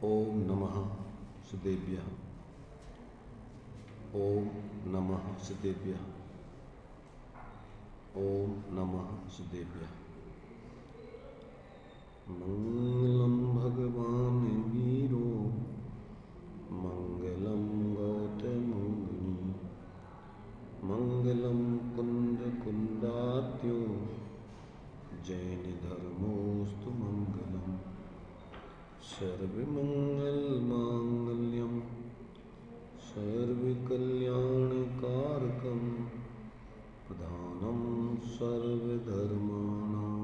ओम नमः सिद्धेभ्यः। ओम नमः सिद्धेभ्यः। ओम नमः सिद्धेभ्यः। मंगलम भगवान वीरो मंगलम गौतममुनि मंगलम कुंद कुंदात्यो जैन धर्मोस्तु मंगलम सर्वमंगल मांगल्यम सर्वकल्याणकारकम प्रधानम सर्वधर्माणां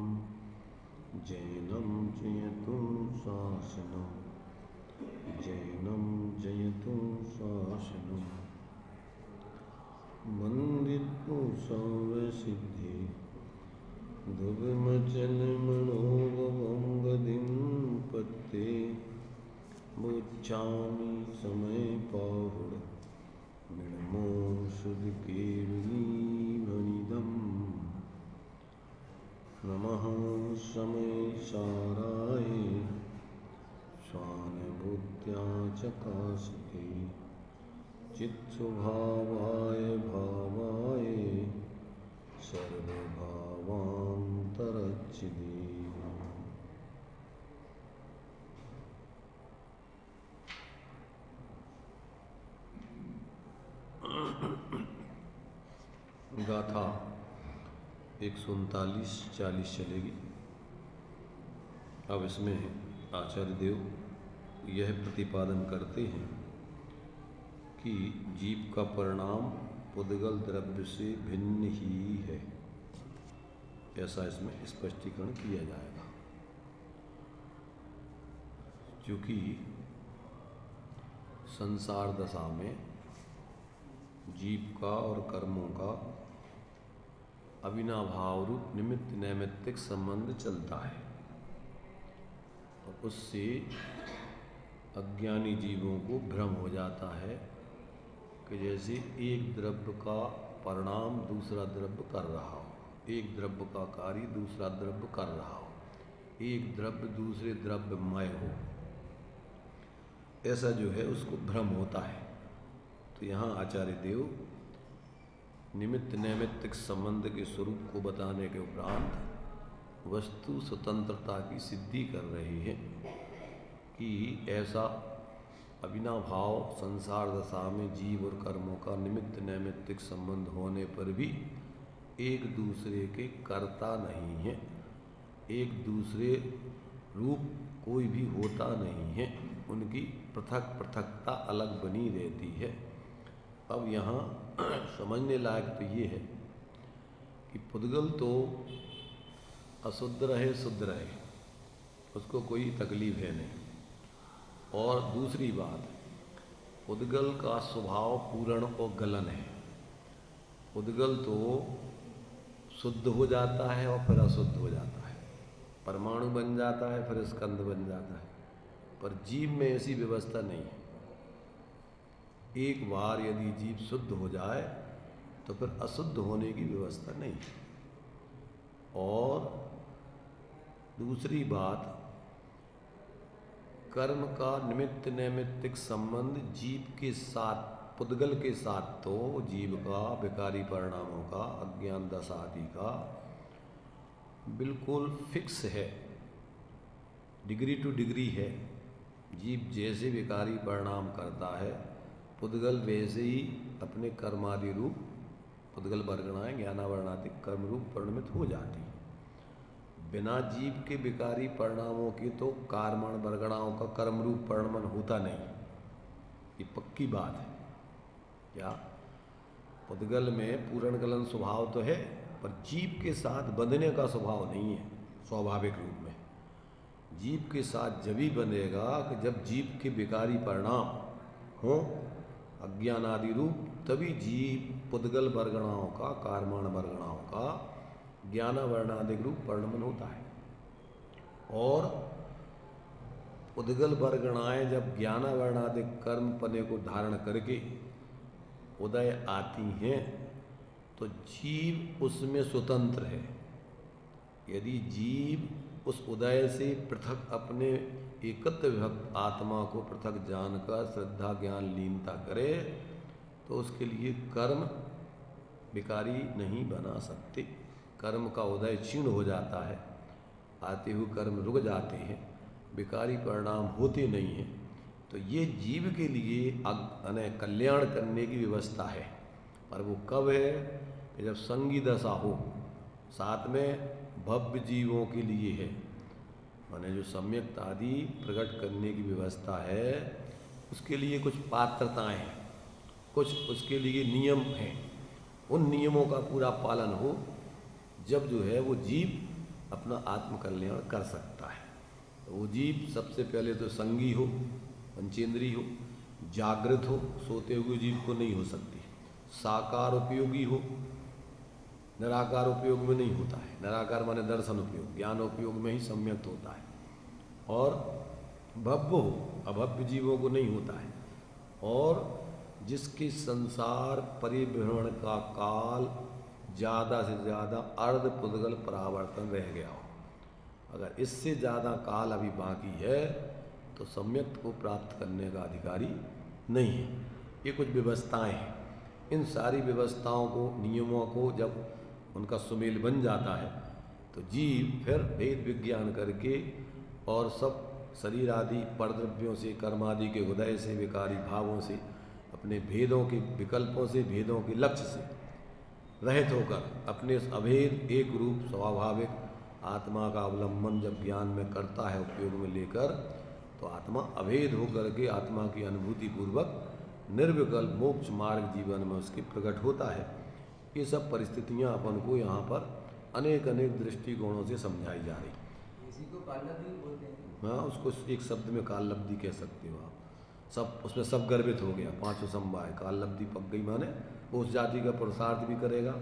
जैनं जयतु शासनम् जैनं जयतु शासनम् वन्दितोषावसिद्धि दुर्गमचलमणोभवं गतिं पत्ते मुच्छामि समय पाहुड मृणमो सुधकेलिवनिदम् नमः समय साराय स्वानुभूत्या चकाशते चित्स्वभावाय भावाय सर्वभावान्तरच्छिदे। गाथा 139-40 चलेगी। अब इसमें आचार्य देव यह प्रतिपादन करते हैं कि जीव का परिणाम पुद्गल द्रव्य से भिन्न ही है, ऐसा इसमें स्पष्टीकरण किया जाएगा। क्योंकि संसार दशा में जीव का और कर्मों का अविनाभाव रूप निमित्त नैमित्तिक संबंध चलता है और उससे अज्ञानी जीवों को भ्रम हो जाता है कि जैसे एक द्रव्य का परिणाम दूसरा द्रव्य कर रहा हो, एक द्रव्य का कार्य दूसरा द्रव्य कर रहा हो, एक द्रव्य दूसरे द्रव्यमय हो, ऐसा जो है उसको भ्रम होता है। तो यहाँ आचार्य देव निमित्त नैमित्तिक संबंध के स्वरूप को बताने के उपरांत वस्तु स्वतंत्रता की सिद्धि कर रहे हैं कि ऐसा अविनाभाव संसार दशा में जीव और कर्मों का निमित्त नैमित्तिक संबंध होने पर भी एक दूसरे के कर्ता नहीं है, एक दूसरे रूप कोई भी होता नहीं है, उनकी पृथक पृथकता अलग बनी रहती है। अब यहाँ समझने लायक तो ये है कि पुद्गल तो अशुद्ध रहे शुद्ध रहे, उसको कोई तकलीफ है नहीं। और दूसरी बात, पुद्गल का स्वभाव पूर्ण और गलन है। पुद्गल तो शुद्ध हो जाता है और फिर अशुद्ध हो जाता है, परमाणु बन जाता है फिर स्कंद बन जाता है, पर जीव में ऐसी व्यवस्था नहीं है। एक बार यदि जीव शुद्ध हो जाए तो फिर अशुद्ध होने की व्यवस्था नहीं है। और दूसरी बात, कर्म का निमित्त नैमित्तिक संबंध जीव के साथ, पुद्गल के साथ तो जीव का विकारी परिणामों का अज्ञान दशा आदि का बिल्कुल फिक्स है, डिग्री टू डिग्री है। जीव जैसे विकारी परिणाम करता है, पुद्गल वैसे ही अपने कर्मादि रूप पुद्गल वर्गणाएं ज्ञानावर्णादिक कर्म रूप परिणमित हो जाती है। बिना जीव के विकारी परिणामों के तो कार्मण वर्गणाओं का कर्म रूप परिणमन होता नहीं, ये पक्की बात है। क्या पुद्गल में पूर्णगलन स्वभाव तो है, पर जीव के साथ बंधने का स्वभाव नहीं है। स्वाभाविक रूप में जीव के साथ जब ही बंधेगा कि जब जीव के विकारी परिणाम हों अज्ञान आदि रूप, तभी जीव पुद्गल वर्गणाओं का कार्माण वर्गणाओं का ज्ञानावर्णादिक रूप परिणमन होता है। और पुद्गल वर्गणाएं जब ज्ञानावर्णादिक कर्म पने को धारण करके उदय आती हैं तो जीव उसमें स्वतंत्र है। यदि जीव उस उदय से पृथक अपने एकत्र विभक्त आत्मा को पृथक जानकर श्रद्धा ज्ञान लीनता करे तो उसके लिए कर्म विकारी नहीं बना सकते। कर्म का उदय क्षीण हो जाता है, आते हुए कर्म रुक जाते हैं, विकारी परिणाम होते नहीं हैं। तो ये जीव के लिए कल्याण करने की व्यवस्था है, पर वो कब है कि जब संगी दशा हो। साथ में भव्य जीवों के लिए है, माने जो सम्यक्त आदि प्रकट करने की व्यवस्था है, उसके लिए कुछ पात्रताएं हैं, कुछ उसके लिए नियम हैं। उन नियमों का पूरा पालन हो, जब जो है वो जीव अपना आत्म कल्याण कर सकता है। तो वो जीव सबसे पहले तो संगी हो, पंचेंद्री हो, जागृत हो, सोते हुए जीव को नहीं हो सकती, साकार उपयोगी हो, निराकार उपयोग में नहीं होता है। निराकार माने दर्शन उपयोग, ज्ञान उपयोग में ही सम्यक्त होता है। और भव्य हो, अभव्य जीवों को नहीं होता है। और जिसके संसार परिभ्रमण का काल ज़्यादा से ज़्यादा अर्ध पुद्गल परावर्तन रह गया हो, अगर इससे ज़्यादा काल अभी बाकी है तो सम्यक्त को प्राप्त करने का अधिकारी नहीं है। ये कुछ व्यवस्थाएं हैं। इन सारी व्यवस्थाओं को, नियमों को जब उनका सुमेल बन जाता है तो जीव फिर भेद विज्ञान करके और सब शरीर आदि परद्रव्यों से, कर्म आदि के उदय से, विकारी भावों से, अपने भेदों के विकल्पों से, भेदों के लक्ष्य से रहित होकर अपने अभेद एक रूप स्वाभाविक आत्मा का अवलंबन जब ज्ञान में करता है, उपयोग में लेकर, तो आत्मा अभेद होकर के आत्मा की अनुभूति पूर्वक निर्विकल्प मोक्ष मार्ग जीवन में उसके प्रकट होता है। ये सब परिस्थितियां अपन को यहाँ पर अनेक अनेक दृष्टिकोणों से समझाई जा रही। इसी को काललब्धि बोलते हैं। हाँ, उसको एक शब्द में काललब्धि कह सकते हो आप। सब उसमें सब गर्भित हो गया, पांचों समवाय। काललब्धि पक गई माने वो उस जाति का पुरुषार्थ भी करेगा,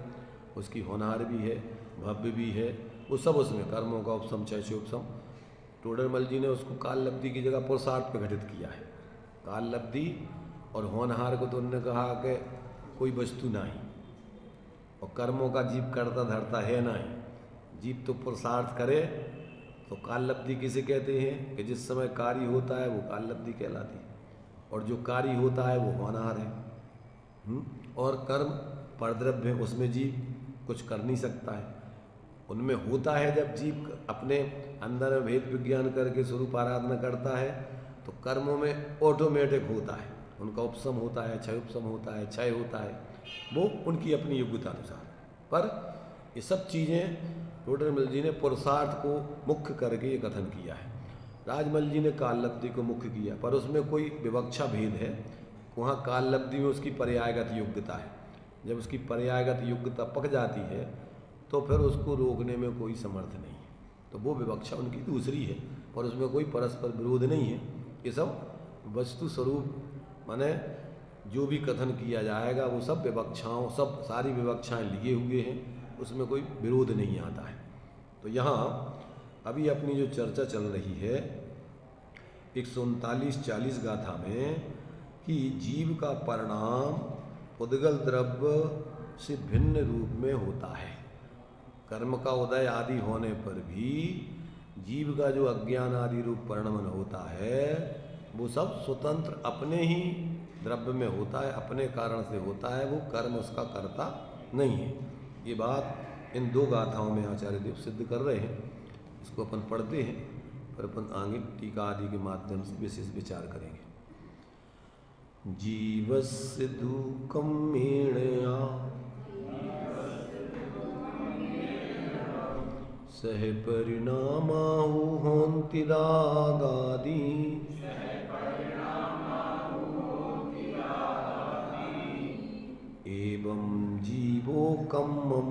उसकी होनहार भी है, भव्य भी है, वो सब उसमें कर्मों का उपसम चैशोपसम। टोडरमल जी ने उसको काललब्धि की जगह पुरुषार्थ पे घटित किया है। काललब्धि और होनहार को तो उन्होंने कहा कि कोई वस्तु नहीं, और कर्मों का जीव करता धरता है नहीं। जीव तो पुरुषार्थ करे तो काललब्धि किसे कहते हैं कि जिस समय कार्य होता है वो काललब्धि कहलाती है, और जो कार्य होता है वो होनहार है। और कर्म परद्रव्य है, उसमें जीव कुछ कर नहीं सकता है। उनमें होता है जब जीव अपने अंदर में भेद विज्ञान करके स्वरूप आराधना करता है, तो कर्मों में ऑटोमेटिक होता है, उनका उपसम होता है, क्षय उपसम होता है, क्षय होता है, वो उनकी अपनी योग्यता अनुसार। पर ये सब चीज़ें टोडरमल जी ने पुरुषार्थ को मुख्य करके ये कथन किया है। राजमल जी ने काललब्धि को मुख्य किया, पर उसमें कोई विवक्षा भेद है। वहाँ काललब्धि में उसकी पर्यायगत योग्यता है। जब उसकी पर्यायगत योग्यता पक जाती है तो फिर उसको रोकने में कोई समर्थ नहीं है, तो वो विवक्षा उनकी दूसरी है, पर उसमें कोई परस्पर विरोध नहीं है। ये सब वस्तु स्वरूप माने जो भी कथन किया जाएगा वो सब विवक्षाओं, सब सारी विवक्षाएं लिए हुए हैं, उसमें कोई विरोध नहीं आता है। तो यहाँ अभी अपनी जो चर्चा चल रही है 139-40 गाथा में कि जीव का परिणाम उद्गल द्रव्य से भिन्न रूप में होता है। कर्म का उदय आदि होने पर भी जीव का जो अज्ञान आदि रूप परिणमन होता है वो सब स्वतंत्र अपने ही द्रव्य में होता है, अपने कारण से होता है, वो कर्म उसका करता नहीं है। ये बात इन दो गाथाओं में आचार्य देव सिद्ध कर रहे हैं। इसको अपन पढ़ते हैं, फिर अपन आगे टीका आदि के माध्यम से विशेष विचार करेंगे। जीवस्य दुःखं मेणया सह परिणामाहु होन्ति रागादि एवं जीवो कम्मं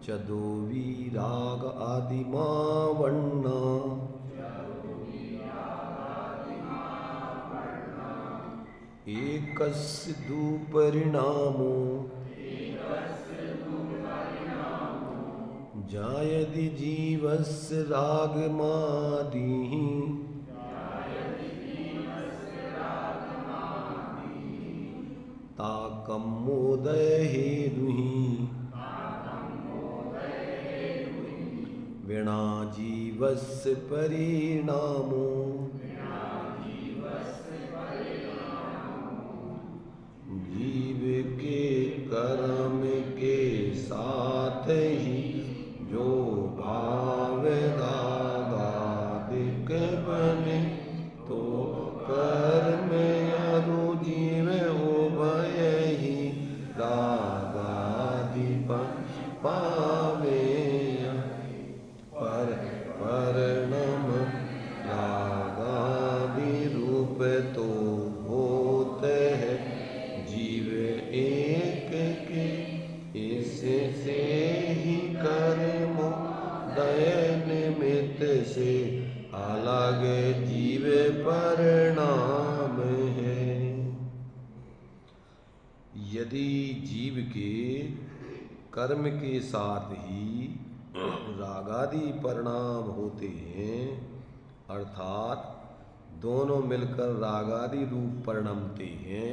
चदो विराग आदिमा वर्णा एकस्य दुपरिणामो जायति जीवस्य रागमादिः ताकं मोदय हेतुः बिना जीवस्य परिणामो जीव के कर्म के साथ ही जो भाव दादादिक बने तो कर्म अरु जीव उभय ही दादादि पावे पर परिणाम रागादि रूप तो होते हैं जीव एक के इससे ही कर्मोदय निमित्त से अलग जीव परिणाम है। यदि जीव के कर्म के साथ ही रागादि परिणाम होते हैं अर्थात दोनों मिलकर रागादि रूप परिणमते हैं,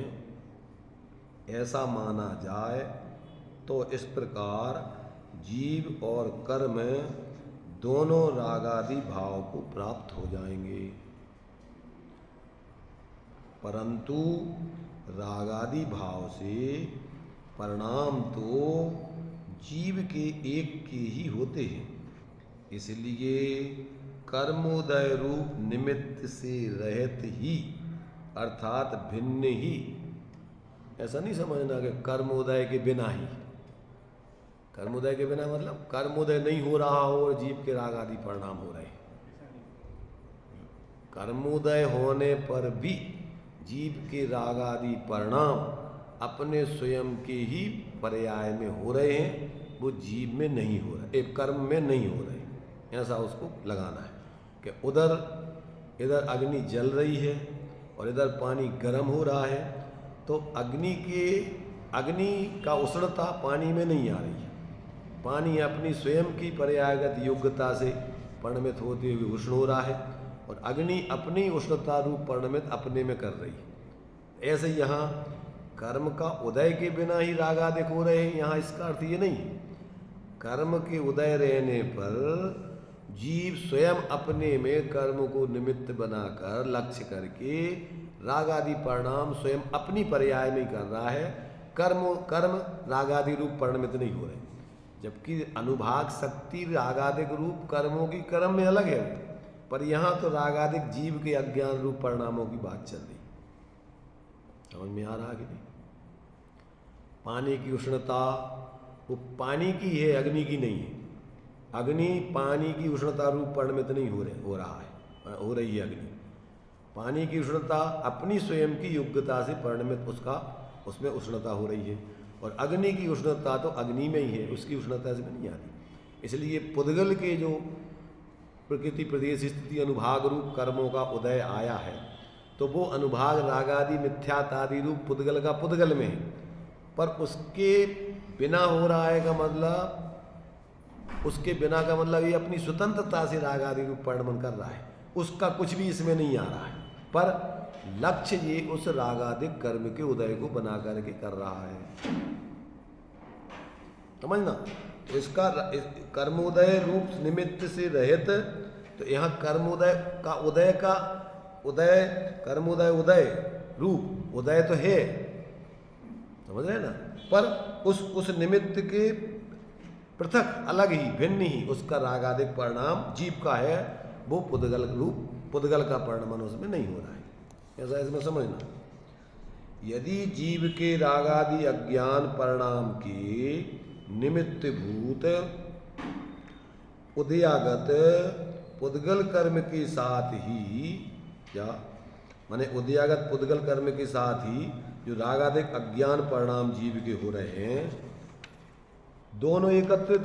ऐसा माना जाए तो इस प्रकार जीव और कर्म दोनों रागादि भाव को प्राप्त हो जाएंगे। परंतु रागादि भाव से परिणाम तो जीव के एक के ही होते हैं, इसलिए कर्मोदय रूप निमित्त से रहित ही अर्थात भिन्न ही, ऐसा नहीं समझना कि कर्मोदय के बिना ही। कर्मोदय के बिना मतलब कर्मोदय नहीं हो रहा हो और जीव के राग आदि परिणाम हो रहे हैं। कर्मोदय होने पर भी जीव के राग आदि परिणाम अपने स्वयं के ही पर्याय में हो रहे हैं, वो जीव में नहीं हो रहे, एक कर्म में नहीं हो रहे। ऐसा उसको लगाना है कि उधर इधर अग्नि जल रही है और इधर पानी गर्म हो रहा है, तो अग्नि का उष्णता पानी में नहीं आ रही है। पानी अपनी स्वयं की पर्यायगत योग्यता से परिणमित होते हुए उष्ण हो रहा है और अग्नि अपनी उष्णता रूप परिणमित अपने में कर रही है। ऐसे यहाँ कर्म का उदय के बिना ही राग आदि हो रहे हैं। यहाँ इसका अर्थ ये नहीं, कर्म के उदय रहने पर जीव स्वयं अपने में कर्म को निमित्त बनाकर लक्ष्य करके राग आदि परिणाम स्वयं अपनी पर्याय में कर रहा है। कर्म राग आदि रूप परिणमित नहीं हो रहे, जबकि अनुभाग शक्ति रागादिक रूप कर्मों की कर्म में अलग है। पर यहाँ तो रागादिक जीव के अज्ञान रूप परिणामों की बात चल रही, समझ में आ रहा कि नहीं? पानी की उष्णता वो पानी की है, अग्नि की नहीं है। अग्नि पानी की उष्णता रूप परिणमित नहीं हो रहा है, हो रही है अग्नि। पानी की उष्णता अपनी स्वयं की योग्यता से परिणमित उसमें उष्णता हो रही है, और अग्नि की उष्णता तो अग्नि में ही है, उसकी उष्णता से नहीं आती। इसलिए पुद्गल के जो प्रकृति प्रदेश स्थिति अनुभाग रूप कर्मों का उदय आया है, तो वो अनुभाग रागादि मिथ्यातादि रूप पुद्गल का पुद्गल में है, पर उसके बिना हो रहा है का मतलब, उसके बिना का मतलब ये अपनी स्वतंत्रता से रागादि रूप परिणमन कर रहा है, उसका कुछ भी इसमें नहीं आ रहा है, पर लक्ष्य ये उस रागादिक कर्म के उदय को बना करके कर रहा है। समझना? तो इसका कर्मोदय रूप निमित्त से रहित, तो यहाँ कर्मोदय का उदय कर्मोदय उदय रूप उदय तो है, समझ रहे ना, पर उस निमित्त के पृथक अलग ही भिन्न ही उसका रागादिक परिणाम जीव का है, वो पुद्गल रूप पुद्गल का परिणाम उसमें नहीं हो रहा है। ऐसा इसमें समझना। यदि जीव के रागादि अज्ञान परिणाम के निमित्त भूत उदयागत पुद्गल कर्म के साथ ही, या माने उदयागत पुद्गल कर्म के साथ ही जो रागादिक अज्ञान परिणाम जीव के हो रहे हैं, दोनों एकत्रित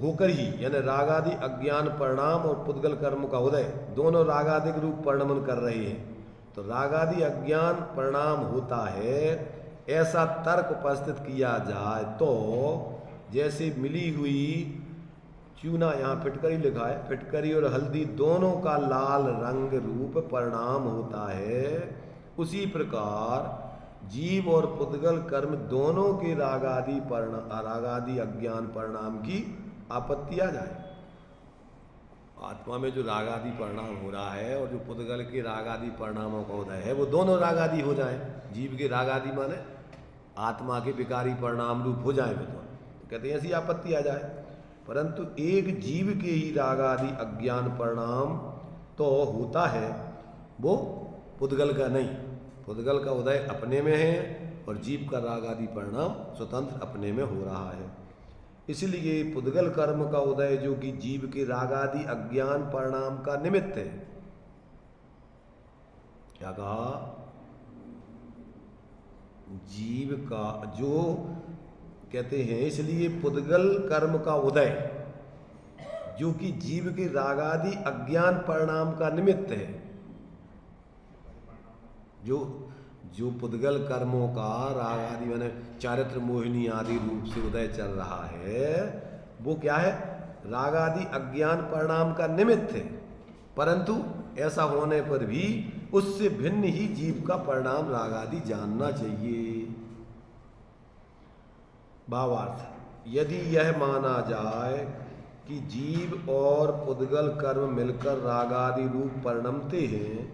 होकर ही, यानी रागादि अज्ञान परिणाम और पुद्गल कर्म का उदय दोनों रागादिक रूप परिणमन कर रहे हैं। तो रागादि अज्ञान परिणाम होता है, ऐसा तर्क उपस्थित किया जाए तो जैसे मिली हुई चूना, यहाँ फिटकरी लिखा है, फिटकरी और हल्दी दोनों का लाल रंग रूप परिणाम होता है, उसी प्रकार जीव और पुद्गल कर्म दोनों के रागादि अज्ञान परिणाम की आपत्ति आ जाए। आत्मा में जो राग आदि परिणाम हो रहा है और जो पुद्गल के राग आदि परिणामों का उदय है वो दोनों राग आदि हो जाए। जीव के राग आदि माने आत्मा के विकारी परिणाम रूप हो जाए वो दोनों, तो कहते हैं ऐसी आपत्ति आ जाए। परंतु एक जीव के ही राग आदि अज्ञान परिणाम तो होता है, वो पुद्गल का नहीं। पुद्गल का उदय अपने में है और जीव का राग आदि परिणाम स्वतंत्र अपने में हो रहा है। इसलिए पुद्गल कर्म का उदय जो कि जीव के राग आदि अज्ञान परिणाम का निमित्त है, क्या कहा, जीव का जो कहते हैं, इसलिए पुद्गल कर्म का उदय जो कि जीव के राग आदि अज्ञान परिणाम का निमित्त है, जो पुद्गल कर्मों का राग आदि माने चारित्र मोहिनी आदि रूप से उदय चल रहा है, वो क्या है, राग आदि अज्ञान परिणाम का निमित्त है। परंतु ऐसा होने पर भी उससे भिन्न ही जीव का परिणाम राग आदि जानना चाहिए। भावार्थ, यदि यह माना जाए कि जीव और पुद्गल कर्म मिलकर राग आदि रूप परिणमते हैं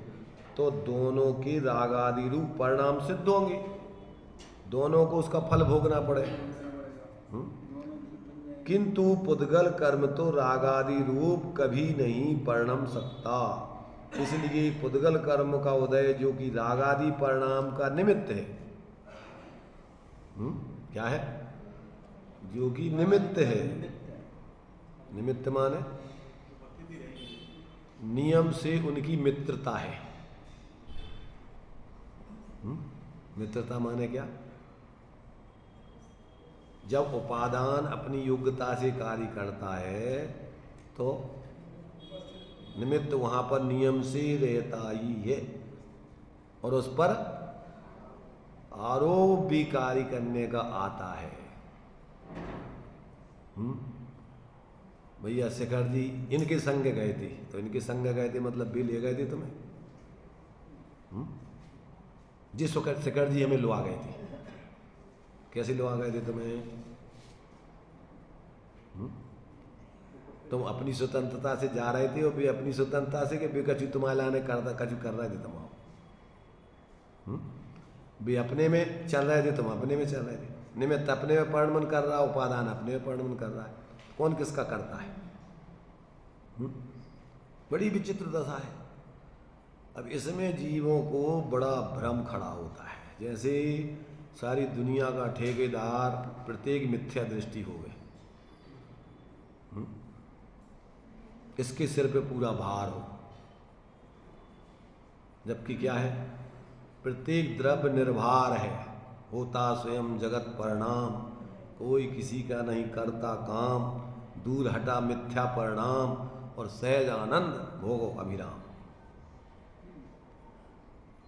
तो दोनों के राग आदि रूप परिणाम सिद्ध होंगे, दोनों को उसका फल भोगना पड़े। किंतु पुद्गल कर्म तो राग आदि रूप कभी नहीं परिणम सकता। इसलिए पुद्गल कर्म का उदय जो कि राग आदि परिणाम का निमित्त है, क्या है, जो कि निमित्त है। निमित्त माने नियम से उनकी मित्रता है। मित्रता माने क्या, जब उपादान अपनी योग्यता से कार्य करता है तो निमित्त वहां पर नियम से रहता ही है और उस पर आरोप भी कार्य करने का आता है। भैया शेखर जी इनके संग गए थे, तो इनके संग गए थे मतलब भी ले गए थे तुम्हें। जिस वक्त शेखर जी हमें लुआ गए थे, कैसे लुआ गए थे तुम्हें? तुम अपनी स्वतंत्रता से जा रहे थे और भी अपनी स्वतंत्रता से कि बेकचू तुम्हारे लाने कचू कर रहे थे तुम। भी अपने में चल रहे थे, तुम अपने में चल रहे थे। निमित्त अपने में परिणमन कर रहा, उपादान अपने में परिणमन कर रहा है। कौन किसका करता है? बड़ी विचित्र दशा है। अब इसमें जीवों को बड़ा भ्रम खड़ा होता है, जैसे सारी दुनिया का ठेकेदार प्रत्येक मिथ्या दृष्टि हो गए, इसके सिर पे पूरा भार हो। जबकि क्या है, प्रत्येक द्रव्य निर्भार है, होता स्वयं जगत परिणाम, कोई किसी का नहीं करता काम, दूर हटा मिथ्या परिणाम और सहज आनंद भोगो अभिराम।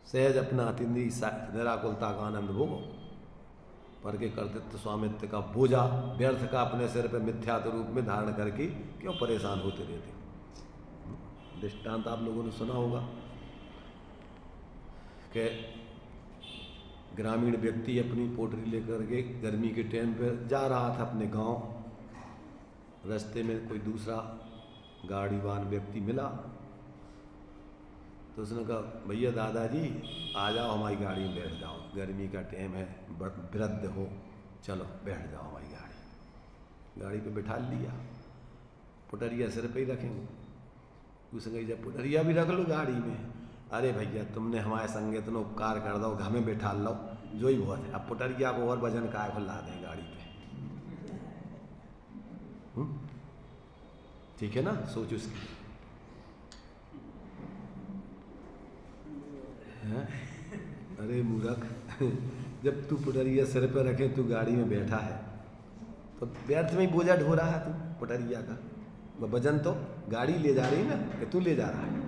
सहज अपना अतिद्री निराकुलता का आनंद भोगो, पर के कर्तृत्व स्वामित्व का बोझा व्यर्थ का अपने सिर पर मिथ्यात्व रूप में धारण करके क्यों परेशान होते रहते। दृष्टांत आप लोगों ने सुना होगा कि ग्रामीण व्यक्ति अपनी पोटरी लेकर के गर्मी के टाइम पर जा रहा था अपने गांव। रास्ते में कोई दूसरा गाड़ीवान व्यक्ति मिला तो उसने कहा, भैया दादाजी आ जाओ हमारी गाड़ी में बैठ जाओ, गर्मी का टाइम है, वृद्ध हो, चलो बैठ जाओ हमारी गाड़ी। गाड़ी पे बिठा लिया, पुटरिया सिर पे ही रखेंगे। उसने जब पुटरिया भी रख लो गाड़ी में, अरे भैया तुमने हमारे संग इतना उपकार कर दो, हमें बैठा लो, जो ही बहुत है। अब पुटरिया को और वजन का खुला दें गाड़ी पे। ठीक है ना, सोच उसकी। अरे मूर्ख, जब तू पुटरिया सिर पे रखे, तू गाड़ी में बैठा है तो व्यर्थ में ही बोझा ढो रहा है तू पुटरिया का। वजन तो गाड़ी ले जा रही ना, कि तू ले जा रहा है।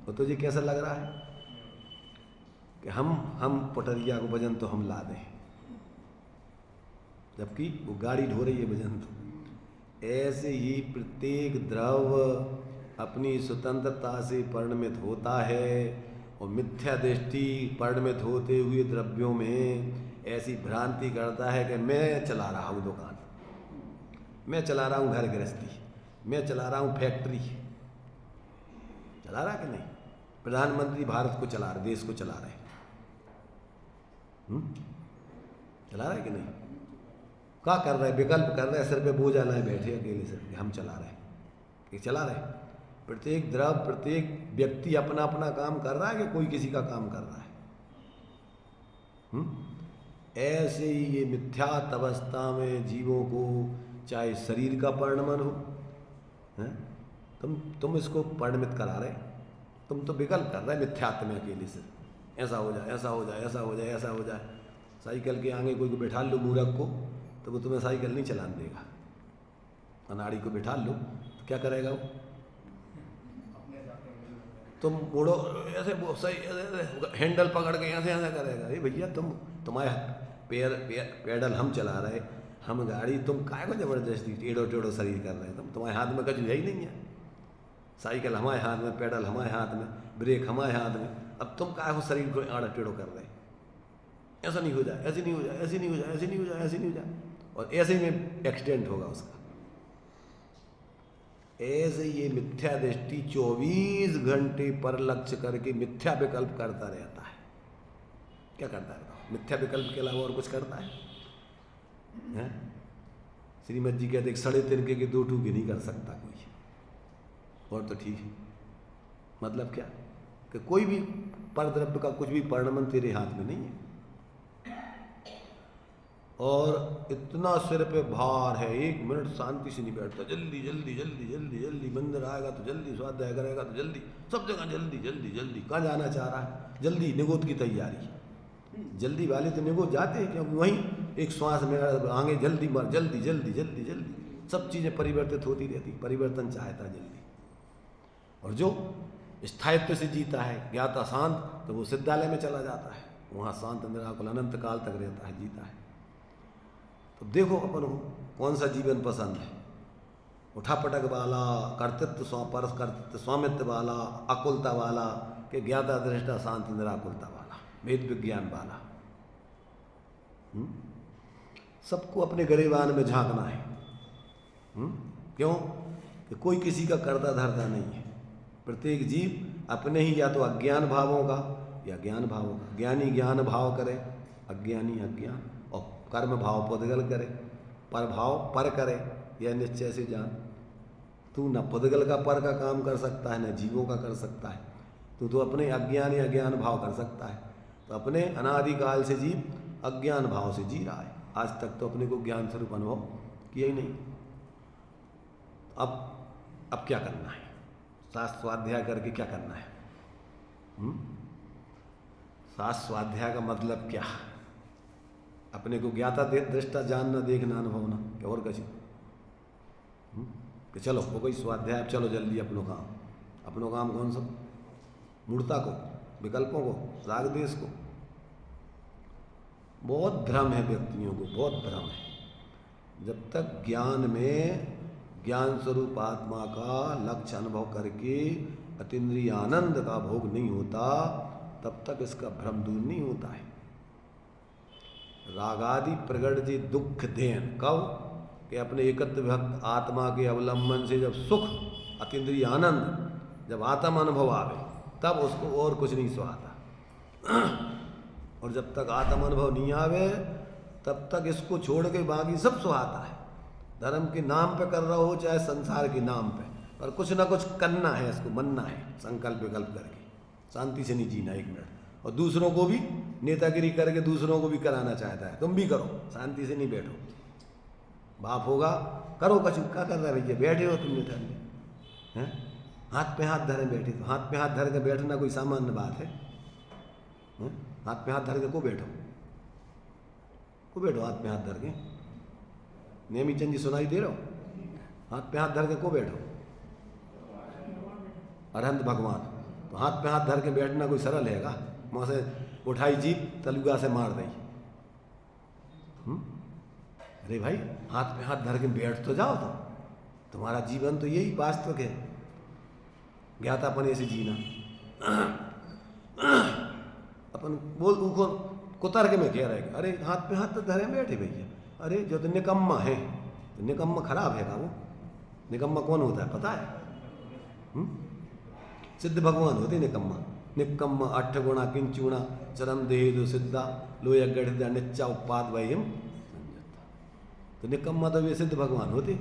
तो तुझे कैसा लग रहा है कि हम पुटरिया को वजन तो हम ला दें, जबकि वो गाड़ी ढो रही है वजन। तो ऐसे ही प्रत्येक द्रव्य अपनी स्वतंत्रता से परिणमित होता है और मिथ्या दृष्टि परिणमित होते हुए द्रव्यों में ऐसी भ्रांति करता है कि मैं चला रहा हूँ दुकान, मैं चला रहा हूँ घर गृहस्थी, मैं चला रहा हूँ फैक्ट्री, चला रहा है कि नहीं? प्रधानमंत्री भारत को चला रहे, देश को चला रहे, चला रहा है कि नहीं? क्या कर रहे हैं? विकल्प कर रहे हैं, सिर पे बोझा लाए बैठे अकेले सिर पे, हम चला रहे हैं, ये चला रहे हैं। प्रत्येक द्रव, प्रत्येक व्यक्ति अपना अपना काम कर रहा है कि कोई किसी का काम कर रहा है? ऐसे ही ये मिथ्यात्व अवस्था में जीवों को, चाहे शरीर का परिणमन हो, हैं? तुम इसको परिणमित करा रहे, तुम तो विकल्प कर रहे हैं मिथ्यात्व में अकेले से, ऐसा हो जाए, ऐसा हो जाए, ऐसा हो जाए, ऐसा हो जाए। साइकिल के आगे कोई को बैठा लो मूर्ख को, तो वो तुम्हें साइकिल नहीं चलाने देगा। अनाड़ी को बैठा लो तो क्या करेगा वो? तुम मुड़ो ऐसे, वो सही हैंडल पकड़ के ऐसे ऐसा करेगा। अरे भैया तुम्हारे पैडल हम चला रहे, हम गाड़ी, तुम काय को जबरदस्ती टेढ़ो टेढ़ो शरीर कर रहे हैं? तुम्हारे हाथ में कुछ है ही नहीं है। साइकिल हमारे हाथ में, पैडल हमारे हाथ में, ब्रेक हमारे हाथ में, अब तुम काय को शरीर को आड़ा टेढ़ो कर रहे? ऐसा नहीं हो जाए, ऐसे नहीं हो जाए, ऐसे नहीं हो जाए, ऐसे नहीं हो जाए, ऐसे नहीं हो जाए, और ऐसे में एक्सीडेंट होगा उसका। ऐसे ये मिथ्या दृष्टि 24 घंटे पर लक्ष्य करके मिथ्या विकल्प करता रहता है। क्या करता रहता है? मिथ्या विकल्प के अलावा और कुछ करता है? श्रीमद जी कहते 3.5 के 2 टूके नहीं कर सकता कोई, और तो ठीक है। मतलब क्या कि कोई भी परद्रव्य का कुछ भी परिणमन तेरे हाथ में नहीं है, और इतना सिर पे भार है, 1 मिनट शांति से नहीं बैठता, जल्दी जल्दी जल्दी जल्दी जल्दी, मंदिर आएगा तो जल्दी, स्वाध्याय करेगा तो जल्दी, सब जगह जल्दी जल्दी जल्दी। कहाँ जाना चाह रहा है? जल्दी, निगोद की तैयारी। जल्दी वाले तो निगोद जाते हैं, क्योंकि वहीं एक श्वास में आगे जल्दी मर, जल्दी जल्दी जल्दी जल्दी, सब चीज़ें परिवर्तित होती रहती, परिवर्तन चाहता है जल्दी। और जो स्थायित्व से जीता है, ज्ञाता शांत, तो वो सिद्धालय में चला जाता है, वहाँ शांत निराकुल अनंत काल तक रहता है, जीता है। तो देखो अपन को कौन सा जीवन पसंद है? उठापटक वाला, कर्तृत्व परस कर्तृत्व स्वामित्व वाला, अकुलता वाला, के ज्ञाता दृष्टा शांति निराकुलता वाला, वेद विज्ञान वाला? सबको अपने गरेबान में झांकना है। क्यों? कि कोई किसी का कर्ता धर्ता नहीं है। प्रत्येक जीव अपने ही या तो अज्ञान भावों का या ज्ञान भावों का, ज्ञानी ज्ञान भाव करे, अज्ञानी अज्ञान, और कर्म भाव पुद्गल करे, पर भाव पर करे, यह निश्चय से जान। तू न पुद्गल का पर का काम कर सकता है, न जीवों का कर सकता है, तू तो अपने अज्ञान या ज्ञान भाव कर सकता है। तो अपने अनादिकाल से जीव अज्ञान भाव से जी रहा है, आज तक तो अपने को ज्ञान स्वरूप अनुभव किया ही नहीं। अब क्या करना है? शास्त्र स्वाध्याय करके क्या करना है? शास्त्र स्वाध्याय का मतलब क्या? अपने को ज्ञाता दृष्टा जानना, देखना, अनुभवना, क्या और कुछ? कि चलो हो गई स्वाध्याय, चलो जल्दी अपनो काम कौन सा? मूर्ता को, विकल्पों को, राग देश को। बहुत भ्रम है व्यक्तियों को, बहुत भ्रम है। जब तक ज्ञान में ज्ञान स्वरूप आत्मा का लक्ष्य अनुभव करके अतीन्द्रिय आनंद का भोग नहीं होता, तब तक इसका भ्रम दूर नहीं होता है। रागादि प्रगट जी दुख देन कब? कि अपने एकत्व भक्त आत्मा के अवलंबन से जब सुख, अतीन्द्रिय आनंद, जब आत्म अनुभव आवे, तब उसको और कुछ नहीं सुहाता। और जब तक आत्म अनुभव नहीं आवे, तब तक इसको छोड़ के बाकी सब सुहाता है। धर्म के नाम पे कर रहा हो, चाहे संसार के नाम पे, पर कुछ ना कुछ करना है, इसको मनना है, संकल्प विकल्प करके। शांति से नहीं जीना 1 मिनट। और दूसरों को भी नेतागिरी करके दूसरों को भी कराना चाहता है, तुम भी करो, शांति से नहीं बैठो। बाप होगा करो, कछु क्या कर रहा है भैया? बैठे हो तुम नेता में, हैं? हाथ पे हाथ धरे बैठे, तो हाथ पे हाथ धर के बैठना कोई सामान्य बात है? हाथ पे हाथ धर के को बैठो हाथ पे हाथ धर के? नेमी चंद जी सुनाई दे रहा हो? हाथ पे हाथ धर के को बैठो? अरहंत भगवान। तो हाथ पे हाथ धर के बैठना कोई सरल हैगा? वहाँ से उठाई जीप तलुगा से मार दी। अरे भाई, हाथ पे हाथ धर के बैठ तो जाओ। तुम्हारा जीवन तो यही वास्तविक है, ज्ञातापन ऐसे जीना। अपन बोल उनको कुतर के में कह रहे, अरे हाथ पे हाथ तो धरे बैठे भैया। अरे जो तो निकम्मा है, तो निकम्मा खराब है का? वो निकम्मा कौन होता है पता है? सिद्ध भगवान होते निकम्मा। निकम्मा अठ गुणा किंचुणा चरम देहेदु सिद्धा लोया गढ़ निच्चा उपाद वयम संजता। तो निकम्मा तो वे सिद्ध भगवान होते।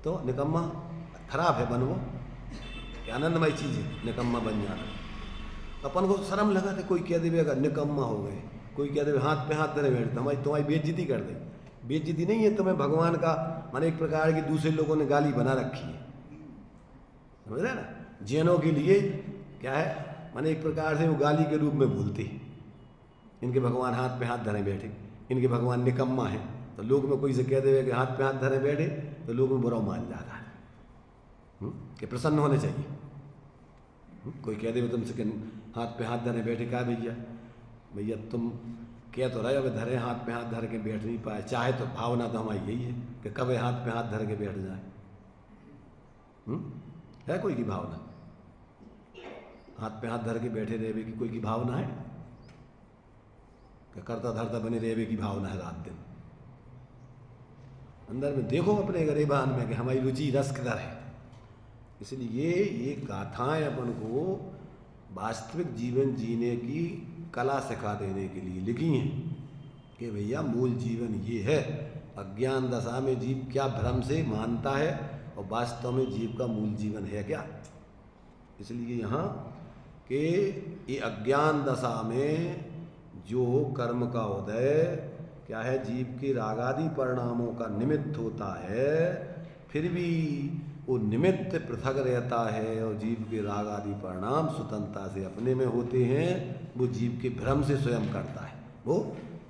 तो निकम्मा खराब है बन वो कि आनंदमय चीज है निकम्मा बन जाना। अपन को शर्म लगा था कोई कह देगा निकम्मा हो गए, कोई कह दे हाथ पे हाथ धरे बैठे तुम्हारी बेइज्जती कर दे। बेइज्जती नहीं है, तुम्हें भगवान का माने एक प्रकार की दूसरे लोगों ने गाली बना रखी है, समझ रहे ना। जैनों के लिए क्या है माने एक प्रकार से वो गाली के रूप में भूलते हैं। इनके भगवान हाथ पे हाथ धरे बैठे, इनके भगवान निकम्मा है। तो लोग में कोई से कह देवे कि हाथ पे हाथ धरे बैठे तो लोग में बुरा मान जाता है कि प्रसन्न होने चाहिए। कोई कह देवे तुमसे कि हाथ पे हाथ धरे बैठे, क्या भैया भैया तुम कह तो रहे हो धरे हाथ पे हाथ धर के बैठ नहीं पाए। चाहे तो भावना तो हमारी यही है कि कब हाथ पे हाथ धर के बैठ जाए। है कोई की भावना हाथ पे हाथ धर के बैठे रहे की कोई की भावना है? कि करता धरता बने रहे की भावना है रात दिन? अंदर में देखो अपने गरेबान में कि हमारी रुचि रस किधर है। इसलिए ये गाथाएं अपन को वास्तविक जीवन जीने की कला सिखा देने के लिए लिखी हैं कि भैया मूल जीवन ये है। अज्ञान दशा में जीव क्या भ्रम से मानता है और वास्तव में जीव का मूल जीवन है क्या। इसलिए यहाँ कि ये अज्ञान दशा में जो कर्म का उदय क्या है जीव के रागादि परिणामों का निमित्त होता है, फिर भी वो निमित्त पृथक रहता है और जीव के राग आदि परिणाम स्वतंत्रता से अपने में होते हैं। वो जीव के भ्रम से स्वयं करता है, वो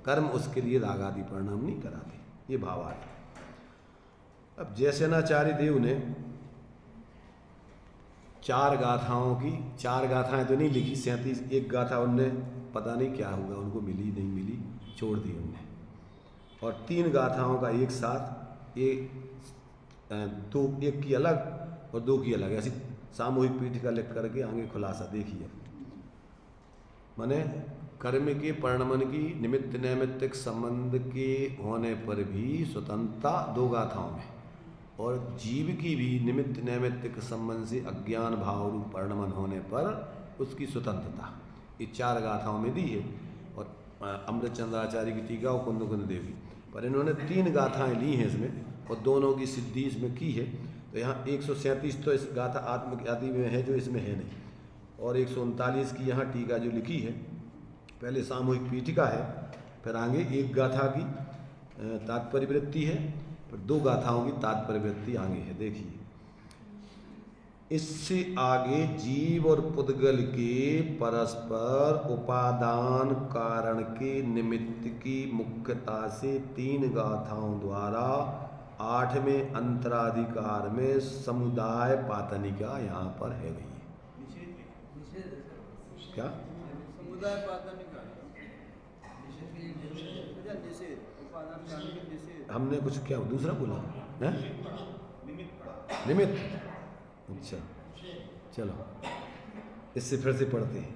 कर्म उसके लिए राग आदि परिणाम नहीं कराते। ये भावार्थ है। अब जयसेनाचार्य देव ने 4 गाथाओं की 4 गाथाएं तो नहीं लिखी, 37 एक गाथा उनने पता नहीं क्या हुआ उनको मिली नहीं मिली छोड़ दी उनने, और 3 गाथाओं का एक साथ दो एक की अलग और 2 की अलग ऐसी सामूहिक पीठिका लिख करके आगे खुलासा देखिए। माने कर्म के परिणमन की निमित्त नैमित्तिक संबंध के होने पर भी स्वतंत्रता 2 गाथाओं में, और जीव की भी निमित्त नैमित्तिक संबंध से अज्ञान भाव रूप परिणमन होने पर उसकी स्वतंत्रता ये 4 गाथाओं में दी है। और अमृतचंद्राचार्य की टीका और कुंद कुंद देवी पर इन्होंने 3 गाथाएं ली हैं इसमें और दोनों की सिद्धि इसमें की है। तो यहाँ 137 तो इस गाथा आत्मख्याति में है जो इसमें है नहीं, और 139 की यहाँ टीका जो लिखी है पहले सामूहिक पीठिका है, फिर आगे एक गाथा की तात्पर्य वृत्ति है, फिर 2 गाथाओं की तात्पर्य वृत्ति आगे है। देखिए इससे आगे जीव और पुद्गल के परस्पर उपादान कारण के निमित्त की मुख्यता से 3 गाथाओं द्वारा 8वें अंतराधिकार में समुदाय पातनिका यहाँ पर है गई। क्या समुदाय पातनिका हमने कुछ क्या दूसरा बोला है? निमित्त। अच्छा चलो इससे फिर से पढ़ते हैं।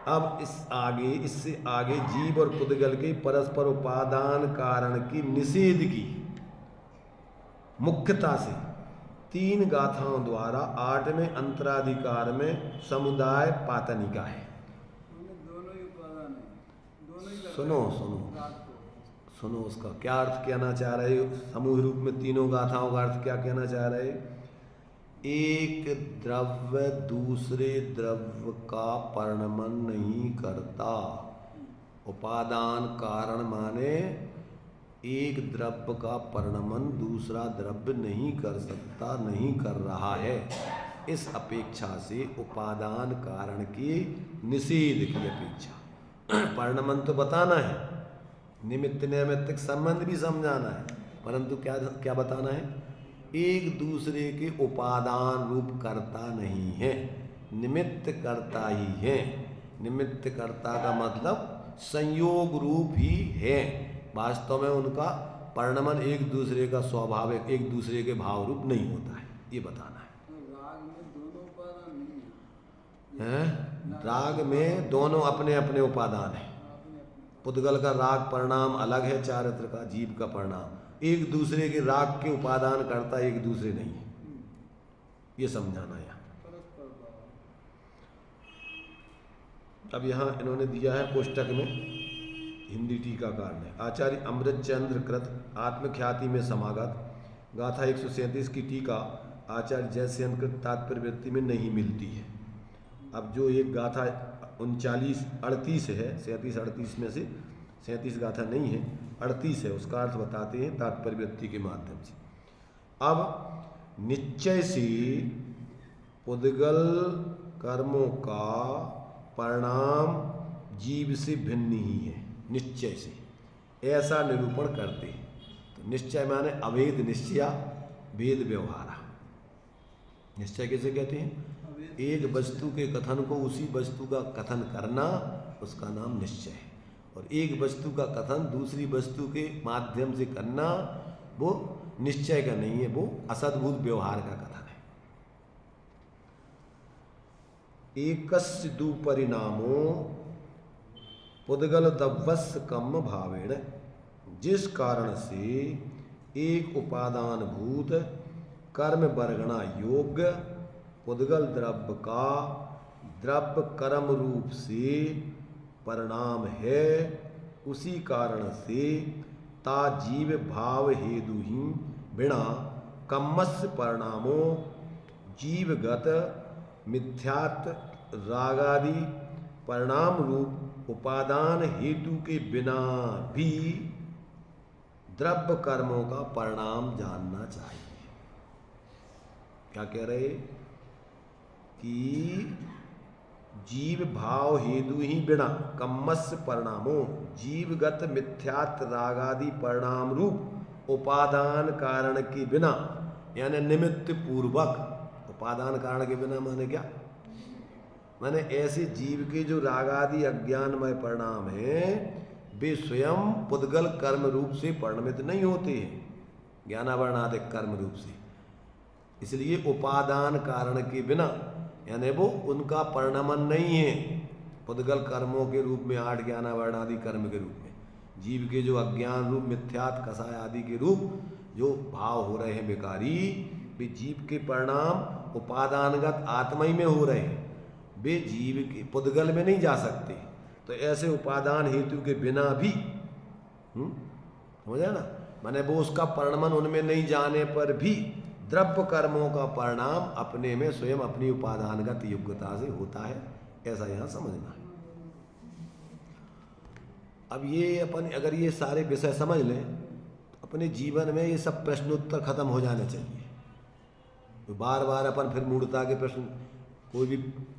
अब इससे आगे जीव और पुद्गल के परस्पर उपादान कारण की निषेध की मुख्यता से 3 गाथाओं द्वारा 8वें अंतराधिकार में समुदाय पातनिका है। दोनों ही उपादान है, दोनों ही सुनो सुनो उसका क्या अर्थ कहना चाह रहे हो। समूह रूप में 3 गाथाओं का अर्थ क्या कहना चाह रहे। एक द्रव्य दूसरे द्रव्य का परिणमन नहीं करता। उपादान कारण माने एक द्रव्य का परिणमन दूसरा द्रव्य नहीं कर सकता, नहीं कर रहा है। इस अपेक्षा से उपादान कारण के निषेध की अपेक्षा परिणमन तो बताना है, निमित्त नैमित्तिक संबंध भी समझाना है, परंतु क्या क्या बताना है, एक दूसरे के उपादान रूप करता नहीं है, निमित्त करता ही है। निमित्त करता का मतलब संयोग रूप ही है, वास्तव में उनका परिणमन एक दूसरे का स्वाभाविक एक दूसरे के भाव रूप नहीं होता है, ये बताना है। राग में दोनों उपादान नहीं हैं? राग में दोनों अपने अपने उपादान है। पुद्गल का राग परिणाम अलग है, चारित्र का जीव का परिणाम एक दूसरे के राग के उपादान करता एक दूसरे नहीं है, ये समझाना है। अब यहाँ इन्होंने दिया है पुस्तक में, हिंदी टीकाकार ने, आचार्य अमृतचंद्र कृत आत्मख्याति में समागत गाथा 137 की टीका आचार्य जयसेन कृत तात्पर्य वृत्ति में नहीं मिलती है। अब जो एक गाथा 39-38 है, 37-38 में से 37 गाथा नहीं है, 38 है, उसका अर्थ बताते हैं तात्पर्य वृत्ति के माध्यम से। अब निश्चय से पुद्गल कर्मों का परिणाम जीव से भिन्न ही है, निश्चय से, ऐसा निरूपण करते हैं। तो निश्चय माने अभेद निश्चया भेद व्यवहारा। निश्चय कैसे कहते हैं? एक वस्तु के कथन को उसी वस्तु का कथन करना, उसका नाम निश्चय है। और एक वस्तु का कथन दूसरी वस्तु के माध्यम से करना, वो निश्चय का नहीं है, वो असद्भुत व्यवहार का कथन है। एकस्य दु परिणामो पुद्गल दव्वस कम भावेण, जिस कारण से एक उपादान भूत कर्म वर्गणा योग्य पुद्गल द्रव्य का द्रव्य कर्म रूप से परिणाम है, उसी कारण से ता जीव भाव हेतु ही बिना कम्मस्य परिणामों जीवगत मिथ्यात्व रागादि परिणाम रूप उपादान हेतु के बिना भी द्रव्य कर्मों का परिणाम जानना चाहिए। क्या कह रहे कि जीव भाव हेतु ही बिना कम्मस्य परिणामों जीवगत मिथ्यात्व रागादि परिणाम रूप उपादान कारण के बिना, यानी निमित्त पूर्वक। उपादान कारण के बिना माने क्या? माने ऐसे जीव के जो रागादि अज्ञानमय परिणाम हैं, वे स्वयं पुद्गल कर्म रूप से परिणमित नहीं होते हैं, ज्ञानावरणादिक कर्म रूप से। इसलिए उपादान कारण के बिना, यानी वो उनका परिणमन नहीं है पुद्गल कर्मों के रूप में, 8 ज्ञानावरणादि कर्म के रूप में। जीव के जो अज्ञान रूप मिथ्यात कषाय आदि के रूप जो भाव हो रहे हैं बेकारी, वे जीव के परिणाम उपादानगत आत्मा ही में हो रहे हैं, वे जीव के पुद्गल में नहीं जा सकते। तो ऐसे उपादान हेतु के बिना भी समझा ना, माने वो उसका परिणमन उनमें नहीं जाने पर भी द्रव्य कर्मों का परिणाम अपने में स्वयं अपनी उपादानगत योग्यता से होता है, ऐसा यहाँ समझना है। अब ये अपन अगर ये सारे विषय समझ लें, अपने जीवन में ये सब प्रश्नोत्तर खत्म हो जाने चाहिए। तो बार बार अपन फिर मूढ़ता के प्रश्न, कोई भी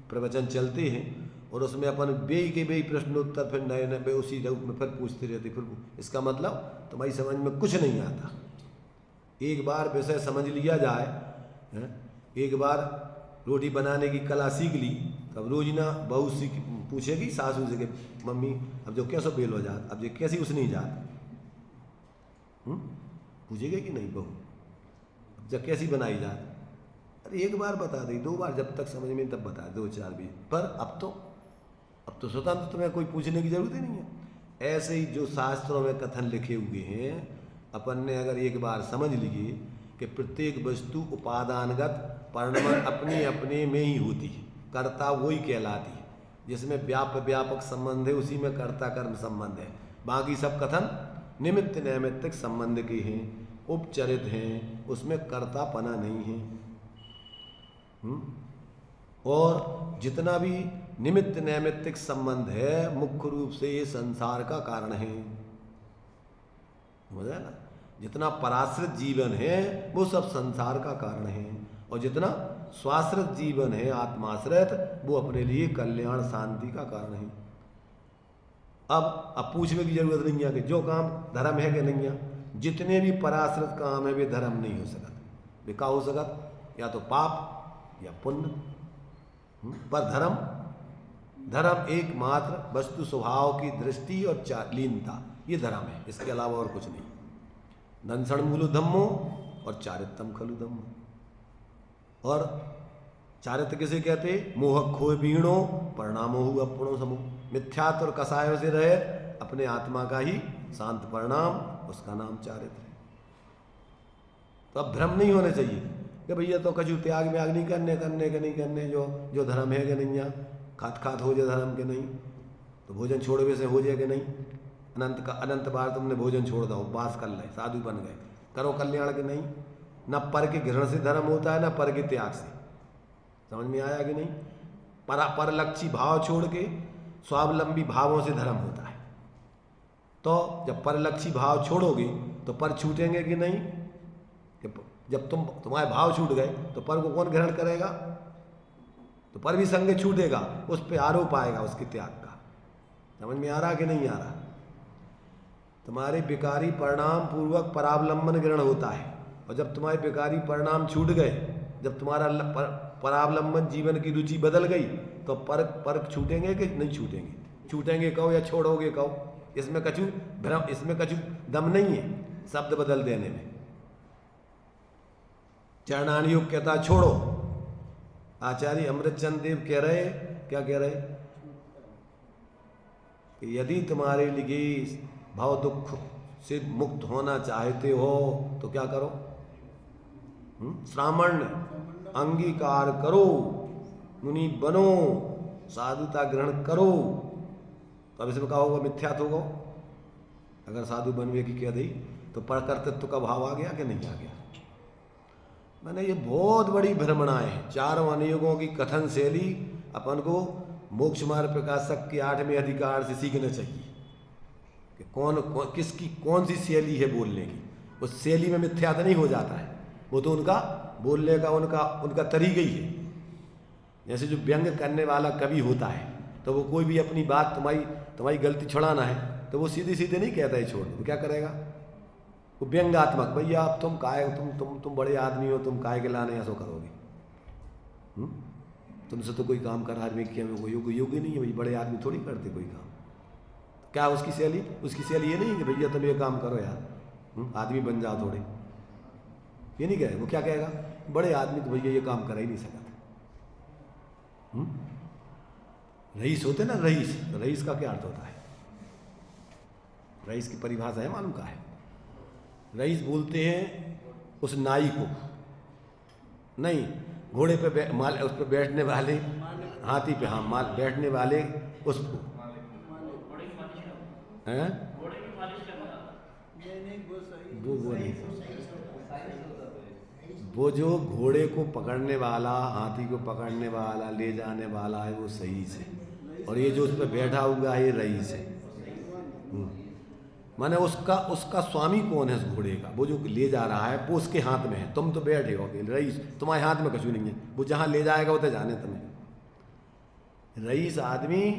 प्रवचन चलते हैं और उसमें अपन बेई के बेई प्रश्नोत्तर फिर नए नए उसी रूप में फिर पूछते रहते, फिर इसका मतलब तुम्हारी समझ में कुछ नहीं आता। एक बार विषय समझ लिया जाए, एक बार रोटी बनाने की कला सीख ली, तब रोज ना बहू पूछेगी सासू से कि मम्मी अब जो कैसे बेल हो जात, अब जो कैसी उस नहीं जात, पूछेगी कि नहीं बहू अब जब कैसी बनाई जात? अरे एक बार बता दी, 2 बार जब तक समझ में तब बता, 2-4 भी। पर अब तो स्वतंत्र तुम्हें कोई पूछने की जरूरत ही नहीं है। ऐसे ही जो शास्त्रों में कथन लिखे हुए हैं, अपन ने अगर एक बार समझ लिए कि प्रत्येक वस्तु उपादानगत परिणमन अपने अपने में ही होती है, कर्ता वही कहलाती है, जिसमें व्यापक संबंध है उसी में कर्ता कर्म संबंध है। बाकी सब कथन निमित्त नैमित्तिक संबंध के हैं, उपचरित हैं, उसमें कर्तापना नहीं है। और जितना भी निमित्त नैमित्तिक संबंध है मुख्य रूप से ये संसार का कारण है, समझ ना। जितना पराश्रित जीवन है वो सब संसार का कारण है, और जितना स्वाश्रित जीवन है आत्माश्रित, वो अपने लिए कल्याण शांति का कारण है। अब पूछने की जरूरत नहीं है कि जो काम धर्म है कि नहीं है। जितने भी पराश्रित काम है वे धर्म नहीं हो सकते, वे क्या हो सकत? या तो पाप या पुण्य। पर धर्म एकमात्र वस्तु स्वभाव की दृष्टि और लीनता, ये धर्म है, इसके अलावा और कुछ नहीं। दंसण मूलो धम्मो और चारित्रम खलु धम्मो। और चारित्र किसे कहते? मोह खोए बीणो परिणामो हु अपनो समूह। मिथ्यात्व और कसायों से रहे अपने आत्मा का ही शांत परिणाम, उसका नाम चारित्र है। तो अब भ्रम नहीं होने चाहिए कि भैया तो कछु त्याग व्याग नहीं करने जो धर्म है कि नहीं है। खात खात हो जाए धर्म के नहीं, तो भोजन छोड़वे से हो जाए कि नहीं? अनंत बार तुमने भोजन छोड़ दो, उपवास कर ले, साधु बन गए, करो कल्याण के नहीं? न पर के ग्रहण से धर्म होता है, न पर के त्याग से। समझ में आया कि नहीं? परलक्षी भाव छोड़ के स्वावलंबी भावों से धर्म होता है। तो जब परलक्षी भाव छोड़ोगे तो पर छूटेंगे कि नहीं? जब तुम्हारे भाव छूट गए तो पर को कौन ग्रहण करेगा? तो पर भी संग छूटेगा, उस पे आरोप आएगा उसके त्याग का। समझ में आ रहा कि नहीं आ रहा? तुम्हारे विकारी परिणाम पूर्वक परावलंबन ग्रहण होता है, और जब तुम्हारे विकारी परिणाम छूट गए, जब तुम्हारा परावलंबन जीवन की रुचि बदल गई, तो पर छूटेंगे कि नहीं छूटेंगे? छूटेंगे कहो या छोड़ोगे कहो? इसमें कछु भ्रम, इसमें कछु दम नहीं है शब्द बदल देने में। चरणानुयोग कहता छोड़ो। आचार्य अमृतचंद देव कह रहे, क्या कह रहे? कि यदि तुम्हारे लिए भाव दुख से मुक्त होना चाहते हो तो क्या करो? श्रामण अंगीकार करो, मुनि बनो, साधुता ग्रहण करो। तो अब इसमें क्या होगा? मिथ्यात्व होगा। अगर साधु बनवे की कह दी तो परकर्तृत्व का भाव आ गया कि नहीं आ गया? मैंने ये बहुत बड़ी भ्रमणाएं हैं। चारों अनुयोगों की कथन शैली अपन को मोक्ष मार्ग प्रकाशक के 8वें अधिकार से सीखना चाहिए कि कौन किसकी कौन सी शैली है बोलने की। उस शैली में मिथ्यात्व नहीं हो जाता है, वो तो उनका बोलने का उनका तरीका ही है। जैसे जो व्यंग करने वाला कवि होता है, तो वो कोई भी अपनी बात तुम्हारी गलती छुड़ाना है तो वो सीधे सीधे नहीं कहता है छोड़ दो। क्या करेगा? वो व्यंगात्मक, भैया अब तुम काय तुम बड़े आदमी हो, तुम काय के लाने ऐसा करोगे? तुमसे तो कोई काम कर आदमी किया में कोई योग्य नहीं है भाई, बड़े आदमी थोड़ी करते कोई काम। क्या उसकी शैली? उसकी शैली ये नहीं है कि भैया तुम ये काम करो यार, आदमी बन जाओ थोड़े, ये नहीं कहे। वो क्या कहेगा? बड़े आदमी तो भैया ये काम कर ही नहीं सकता। रईस होते ना, रईस, तो रईस का क्या अर्थ होता है? रईस की परिभाषा है, मालूम का है? रईस बोलते हैं उस नाई को, नहीं घोड़े पे उस पर बैठने वाले, हाथी पे, हाँ बैठने वाले उसको हैं? वो नहीं, वो जो घोड़े को पकड़ने वाला, हाथी को पकड़ने वाला, ले जाने वाला है, वो सही से। और ये जो उस पर बैठा हुआ है ये रईस है। माने उसका स्वामी कौन है उस घोड़े का? वो जो ले जा रहा है वो उसके हाथ में है। तुम तो बैठे हो रईस, तुम्हारे हाथ में कछु नहीं है। वो जहाँ ले जाएगा वो तो जाने तुम्हें। रईस आदमी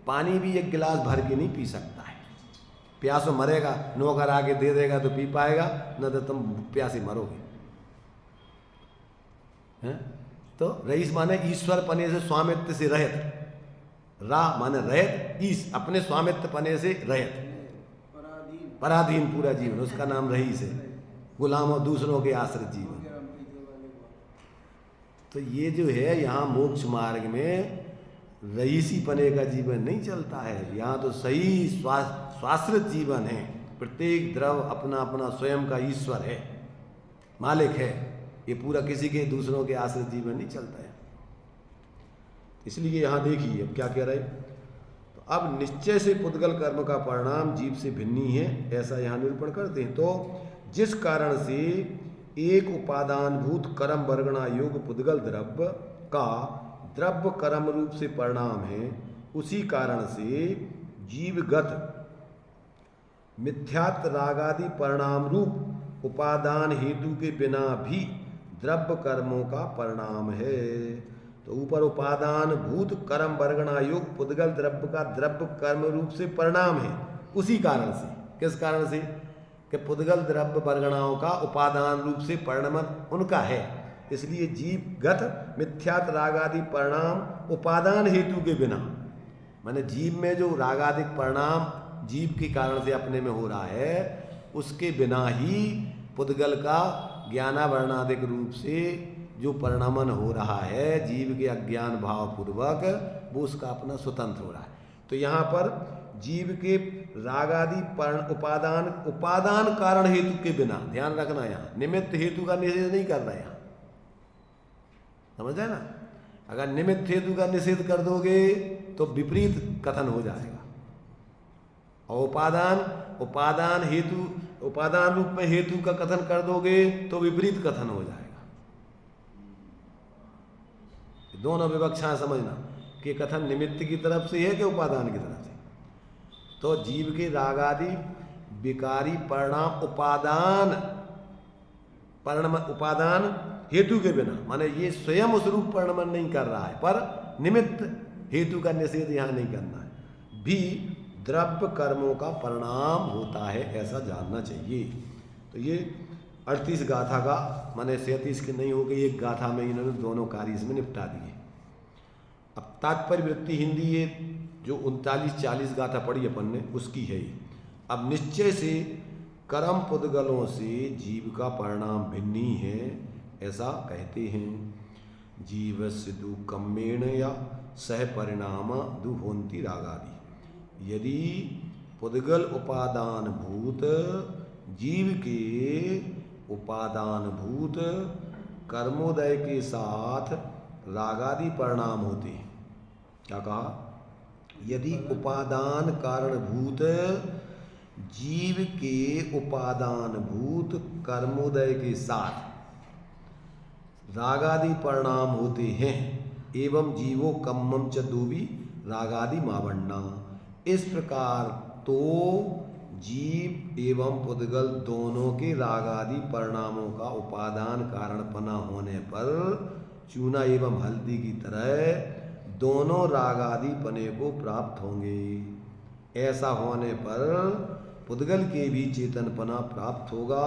पानी भी एक गिलास भर के नहीं पी सकता है, प्यासों मरेगा। नौकर आके दे देगा तो पी पाएगा, न तो तुम प्यासे मरोगे। हैं? तो रईस माने ईश्वर पने से स्वामित्व से रहित, रा माने रहित, ईश अपने स्वामित्व पने से रहित, पराधीन पूरा जीवन, उसका नाम रईस है। गुलाम और दूसरों के आश्रित जीवन। तो ये जो है यहाँ मोक्ष मार्ग में रईसी पने का जीवन नहीं चलता है। यहाँ तो सही स्वाश्रित जीवन है। प्रत्येक द्रव अपना अपना स्वयं का ईश्वर है, मालिक है। ये पूरा किसी के दूसरों के आश्रित जीवन नहीं चलता है। इसलिए यहाँ देखिए अब क्या कह रहे, तो अब निश्चय से पुद्गल कर्म का परिणाम जीव से भिन्न ही है, ऐसा यहाँ निरूपण करते हैं। तो जिस कारण से एक उपादानभूत कर्म वर्गणा योग पुद्गल द्रव्य का द्रव्य कर्म रूप से परिणाम है, उसी कारण से जीवगत मिथ्यात्व रागादि परिणाम रूप उपादान हेतु के बिना भी द्रव्य कर्मों का परिणाम है। तो ऊपर उपादान भूत कर्म वर्गणा योग पुद्गल द्रव्य का द्रव्य कर्म रूप से परिणाम है, उसी कारण से। किस कारण से? कि पुद्गल द्रव्य वर्गणाओं का उपादान रूप से परिणाम उनका है, इसलिए जीवगत मिथ्यात्व रागादि परिणाम उपादान हेतु के बिना, माने जीव में जो रागादिक परिणाम जीव के कारण से अपने में हो रहा है, उसके बिना ही पुद्गल का ज्ञानावरणादिक रूप से जो परिणामन हो रहा है जीव के अज्ञान भाव पूर्वक, वो उसका अपना स्वतंत्र हो रहा है। तो यहाँ पर जीव के रागादि उपादान कारण हेतु के बिना, ध्यान रखना, यहाँ निमित्त हेतु का निषेध नहीं कर रहा है, यहाँ समझ है ना। अगर निमित्त हेतु का निषेध कर दोगे तो विपरीत कथन हो जाएगा। और उपादान रूप में हेतु का कथन कर दोगे तो विपरीत कथन हो जाएगा। दोनों विवक्षाएं समझना कि कथन निमित्त की तरफ से है कि उपादान की तरफ से। तो जीव के रागादि विकारी परिणाम उपादान हेतु के बिना, माने ये स्वयं उस रूप परिणमन नहीं कर रहा है, पर निमित्त हेतु का निषेध यहाँ नहीं करना है, भी द्रव्य कर्मों का परिणाम होता है, ऐसा जानना चाहिए। तो ये 38 गाथा का, माने 37 की नहीं हो गई, एक गाथा में इन्होंने दोनों कार्य इसमें निपटा दिए। अब तात्पर्य वृत्ति हिंदी ये जो 39-40 गाथा पढ़ी अपन ने उसकी है ये। अब निश्चय से कर्म पुद्गलों से जीव का परिणाम भिन्न ही है, ऐसा कहते हैं। जीवस्य दु कम्मेण या सह परिणाम दु होन्ति रागादि। यदि पुद्गल उपादान भूत जीव के उपादान भूत कर्मोदय के साथ रागादि परिणाम होते हैं। क्या कहा? यदि उपादान कारणभूत जीव के उपादान भूत कर्मोदय के साथ रागादि परिणाम होते हैं, एवं जीवो कम्मम च दुबी रागादि मावन्ना। इस प्रकार तो जीव एवं पुद्गल दोनों के रागादि परिणामों का उपादान कारणपना होने पर चूना एवं हल्दी की तरह दोनों रागादि पने को प्राप्त होंगे। ऐसा होने पर पुद्गल के भी चेतनपना प्राप्त होगा,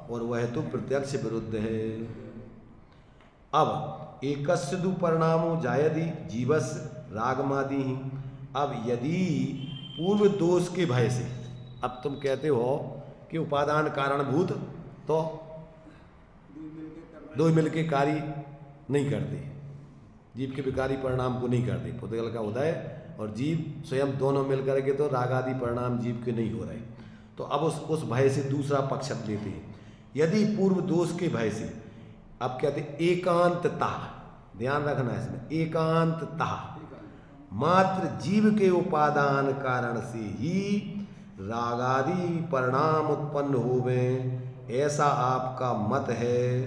और वह तो प्रत्यक्ष विरुद्ध है। अब एकस्य दु परिणामो जायति जीवस रागमादि ही। अब यदि पूर्व दोष के भय से, अब तुम कहते हो कि उपादान कारणभूत तो दो मिलके कार्य नहीं करते, जीव के विकारी परिणाम को नहीं करते, पुद्गल का उदय और जीव स्वयं दोनों मिलकर के तो रागादि परिणाम जीव के नहीं हो रहे। तो अब उस भय से दूसरा पक्ष लेते हैं। यदि पूर्व दोष के भय से, अब कहते एकांतता, ध्यान रखना इसमें, एकांतता मात्र जीव के उपादान कारण से ही रागादि परिणाम उत्पन्न होवे, ऐसा आपका मत है,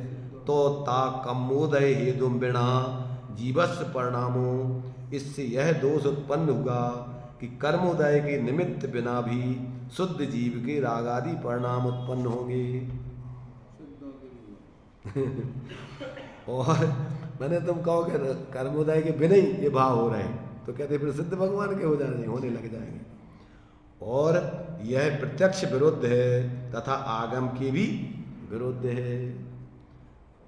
तो ता कम्मोदय हेतु बिना जीवस्य परिणामों, इससे यह दोष उत्पन्न हुआ कि कर्मोदय के निमित्त बिना भी शुद्ध जीव के रागादि परिणाम उत्पन्न होंगे। और मैंने तुम कहोगे कर्मोदय के बिना ही ये भाव हो रहे हैं, तो कहते फिर सिद्ध भगवान के हो जाएंगे, होने लग जाएंगे। और यह प्रत्यक्ष विरुद्ध है तथा आगम के भी विरुद्ध है।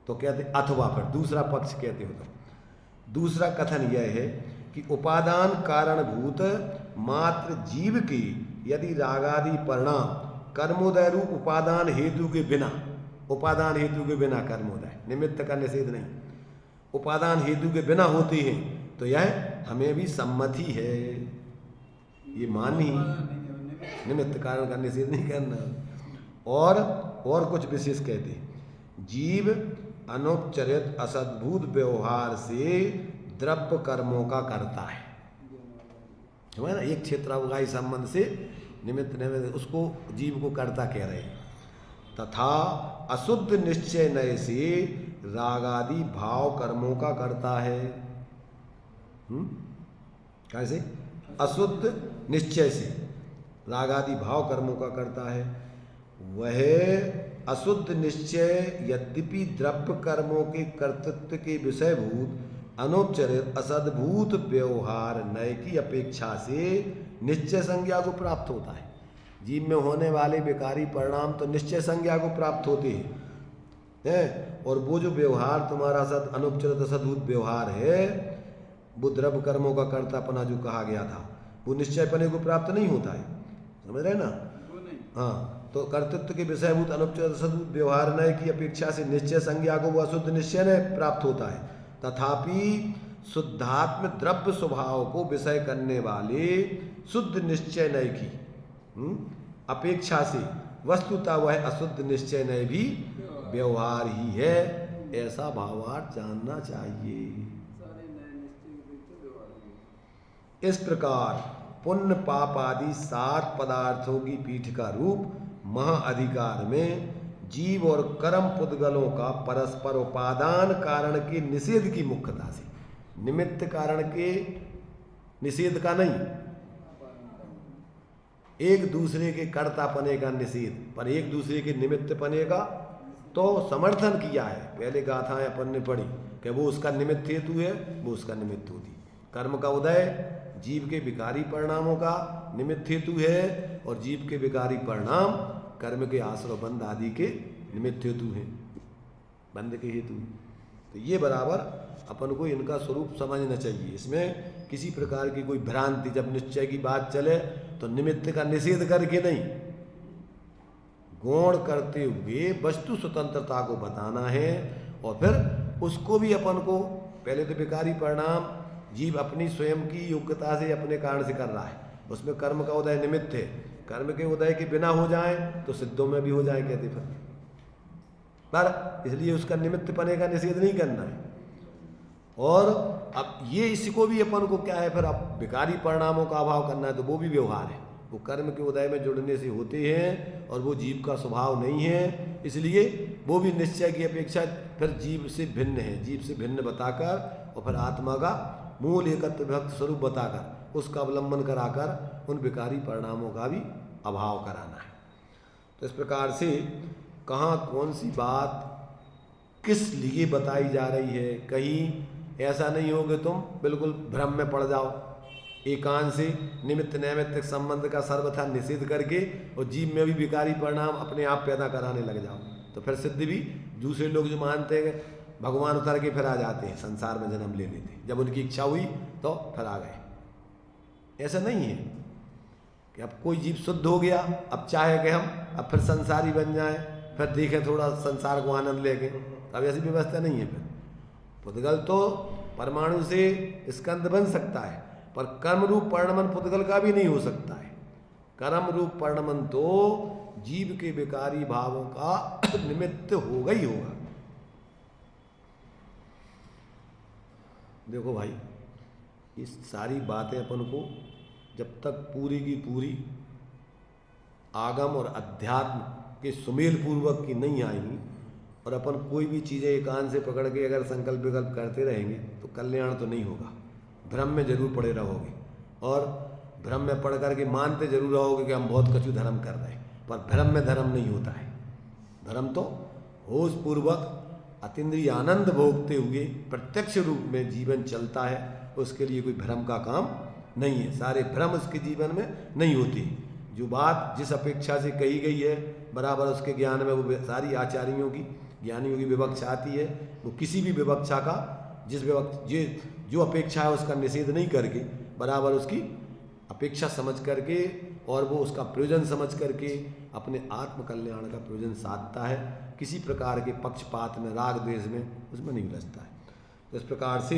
तो कहते अथवा, फिर दूसरा पक्ष कहते हो, तो दूसरा कथन यह है कि उपादान कारणभूत मात्र जीव की यदि रागादि परिणाम कर्मोदय रूप उपादान हेतु के बिना, उपादान हेतु के बिना कर्मोदय, निमित्त का निषेध नहीं, उपादान हेतु के बिना होती है, तो यह हमें भी सम्मति है, ये मानी, निमित्त कारण का निषेध नहीं करना। और कुछ विशेष कहते हैं, जीव अनुपचरित असद्भुत व्यवहार से द्रव्य कर्मों का करता है, समझ ना, एक क्षेत्रावगाही संबंध से निमित्त निमित्त उसको जीव को कर्ता कह रहे हैं। तथा अशुद्ध निश्चय नय से रागादि भाव कर्मों का करता है। कैसे? अशुद्ध निश्चय से रागादि भाव कर्मों का करता है। वह अशुद्ध निश्चय यद्यपि द्रव्य कर्मों के कर्तृत्व के विषयभूत अनुपचरित असद्भूत व्यवहार नय की अपेक्षा से निश्चय संज्ञा को प्राप्त होता है। जीव में होने वाले विकारी परिणाम तो निश्चय संज्ञा को प्राप्त होते हैं, और वो जो व्यवहार तुम्हारा अनुपचरित असद्भूत व्यवहार है, वो द्रव्य कर्मों का कर्तापना जो कहा गया था, वो निश्चयपने को प्राप्त नहीं होता है, समझ रहे ना? हाँ, तो कर्तृत्व के विषयभूत अनुपचरित असद्भूत व्यवहार नय की अपेक्षा से निश्चय संज्ञा को वो अशुद्ध निश्चय नय प्राप्त होता है। तथापि शुद्धात्म द्रव्य स्वभाव को विषय करने वाले शुद्ध निश्चय नय की अपेक्षा से वस्तुतः वह अशुद्ध निश्चय नय भी व्यवहार ही है, ऐसा भावार्थ जानना चाहिए। इस प्रकार पुण्य पाप आदि 7 पदार्थों की पीठ का रूप महाअधिकार में जीव और कर्म पुद्गलों का परस्पर उपादान कारण के निषेध की मुख्यता से, निमित्त कारण के निषेध का नहीं, एक दूसरे के कर्तापने का निषेध, पर एक दूसरे के निमित्त पने का तो समर्थन किया है। पहले गाथाएं अपन ने पढ़ी कि वो उसका निमित्त हेतु है, वो उसका निमित्त होती। कर्म का उदय जीव के विकारी परिणामों का निमित्त हेतु है और जीव के विकारी परिणाम कर्म के आश्रय बंध आदि के निमित्त हेतु हैं, बंध के हेतु। तो ये बराबर अपन को इनका स्वरूप समझना चाहिए। इसमें किसी प्रकार की कोई भ्रांति, जब निश्चय की बात चले तो निमित्त का निषेध करके नहीं, गौण करते हुए वस्तु स्वतंत्रता को बताना है। और फिर उसको भी अपन को पहले तो विकारी परिणाम जीव अपनी स्वयं की योग्यता से अपने कारण से कर रहा है, उसमें कर्म का उदय निमित्त है, कर्म के उदय के बिना हो जाए तो सिद्धों में भी हो जाए कहते फिर, पर इसलिए उसका निमित्त पने का निषेध नहीं करना है। और अब ये इसको भी अपन को क्या है, फिर अब विकारी परिणामों का अभाव करना है तो वो भी व्यवहार है, वो कर्म के उदय में जुड़ने से होते हैं और वो जीव का स्वभाव नहीं है, इसलिए वो भी निश्चय की अपेक्षा फिर जीव से भिन्न है। जीव से भिन्न बताकर और फिर आत्मा का मूल एकत्व विभक्त स्वरूप बताकर उसका अवलंबन कराकर उन विकारी परिणामों का भी अभाव कराना है। तो इस प्रकार से कहाँ कौन सी बात किस लिए बताई जा रही है, कहीं ऐसा नहीं हो कि तुम बिल्कुल भ्रम में पड़ जाओ, एकांत से निमित्त नैमित्तिक संबंध का सर्वथा निषेध करके और जीव में भी विकारी परिणाम अपने आप पैदा कराने लग जाओ, तो फिर सिद्ध भी दूसरे लोग जो मानते हैं भगवान उतर के फिर आ जाते हैं, संसार में जन्म ले लेते, जब उनकी इच्छा हुई तो फिर आ गए। ऐसा नहीं है कि अब कोई जीव शुद्ध हो गया, अब चाहे कि हम अब फिर संसारी बन जाएं, फिर देखें थोड़ा संसार को आनंद लेके, अब ऐसी व्यवस्था नहीं है। फिर पुद्गल तो परमाणु से स्कंद बन सकता है, पर कर्म रूप परिणमन पुद्गल का भी नहीं हो सकता है। कर्म रूप परिणमन तो जीव के विकारी भावों का निमित्त होगा ही होगा। देखो भाई, इस सारी बातें अपन को जब तक पूरी की पूरी आगम और अध्यात्म के सुमेल पूर्वक की नहीं आएंगी और अपन कोई भी चीज़ें एकांत से पकड़ के अगर संकल्प विकल्प करते रहेंगे तो कल्याण तो नहीं होगा। भ्रम में जरूर पड़े रहोगे और भ्रम में पड़ करके मानते जरूर रहोगे कि हम बहुत कछु धर्म कर रहे हैं, पर भ्रम में धर्म नहीं होता है। धर्म तो होश पूर्वक अतीन्द्रिय आनंद भोगते हुए प्रत्यक्ष रूप में जीवन चलता है, उसके लिए कोई भ्रम का काम नहीं है। सारे भ्रम उसके जीवन में नहीं होते। जो बात जिस अपेक्षा से कही गई है बराबर उसके ज्ञान में वो सारी आचार्यों की ज्ञानियों की विवक्षा आती है, वो किसी भी विवक्षा का जो अपेक्षा है उसका निषेध नहीं करके बराबर उसकी अपेक्षा समझ करके और वो उसका प्रयोजन समझ करके अपने आत्म कल्याण का प्रयोजन साधता है। किसी प्रकार के पक्षपात में, राग द्वेष में उसमें नहीं उलझता है। तो इस प्रकार से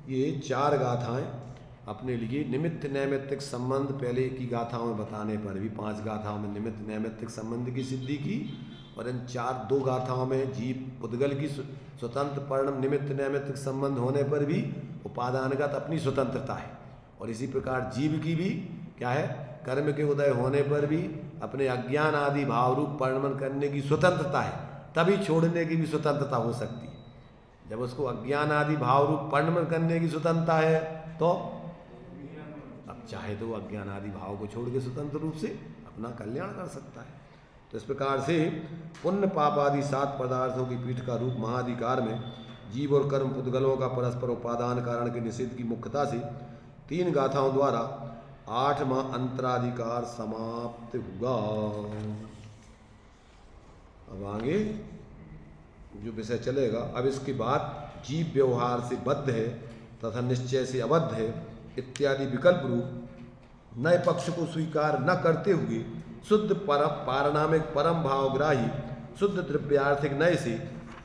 ये 4 गाथाएं अपने लिए निमित्त नैमित्तिक संबंध पहले की गाथाओं में बताने पर भी 5 गाथाओं में निमित्त नैमित्तिक संबंध की सिद्धि की और इन 2 गाथाओं में जीव पुद्गल की स्वतंत्र परिणाम निमित्त नैमित्तिक संबंध होने पर भी उपादानगत अपनी स्वतंत्रता है। और इसी प्रकार जीव की भी क्या है, कर्म के उदय होने पर भी अपने अज्ञान आदि भाव रूप परिणमन करने की स्वतंत्रता है, तभी छोड़ने की भी स्वतंत्रता हो सकती है। जब उसको अज्ञान आदि भाव रूप परिणमन करने की स्वतंत्रता है तो अब चाहे तो अज्ञान आदि भाव को छोड़ के स्वतंत्र रूप से अपना कल्याण कर सकता है। तो इस प्रकार से पुण्य पाप आदि 7 पदार्थों की पीठ का रूप महाधिकार में जीव और कर्म पुद्गलों का परस्पर उपादान कारण के निषेध की मुख्यता से 3 गाथाओं द्वारा 8वां अंतराधिकार समाप्त हुआ। अब आगे जो विषय चलेगा, अब इसके बाद जीव व्यवहार से बद्ध है तथा निश्चय से अबद्ध है इत्यादि विकल्प रूप नए पक्ष को स्वीकार न करते हुए शुद्ध पारणामिक परम भावग्राही शुद्ध द्रव्यार्थिक नय से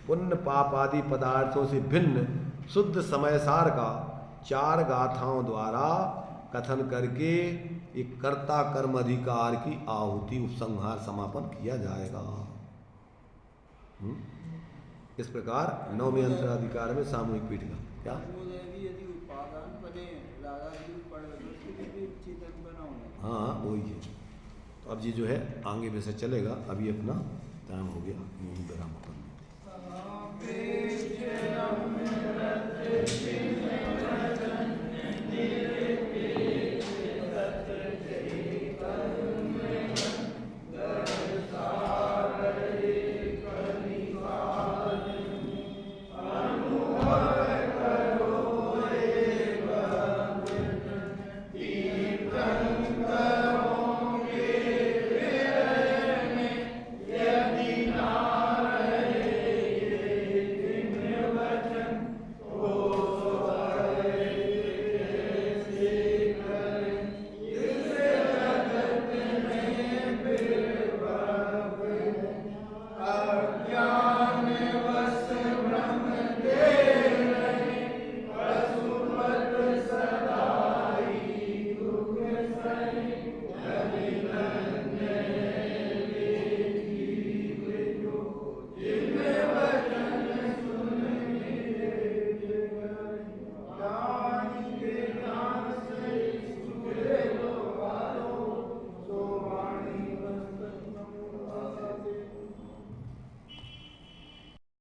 पुण्य पाप आदि पदार्थों से भिन्न शुद्ध समयसार का 4 गाथाओं द्वारा कथन करके एक कर्ता कर्म अधिकार की आहुति उपसंहार समापन किया जाएगा। इस प्रकार 9वें अंतराधिकार में सामूहिक पीठ का क्या यदि उपादान बने रागादि जाएगा तो उसके लिए भी चेतन बनाओ ना। हाँ वही है। तो अब ये जो है आगे वैसे चलेगा। अभी अपना टाइम हो गया, यहीं विराम कर लेते हैं।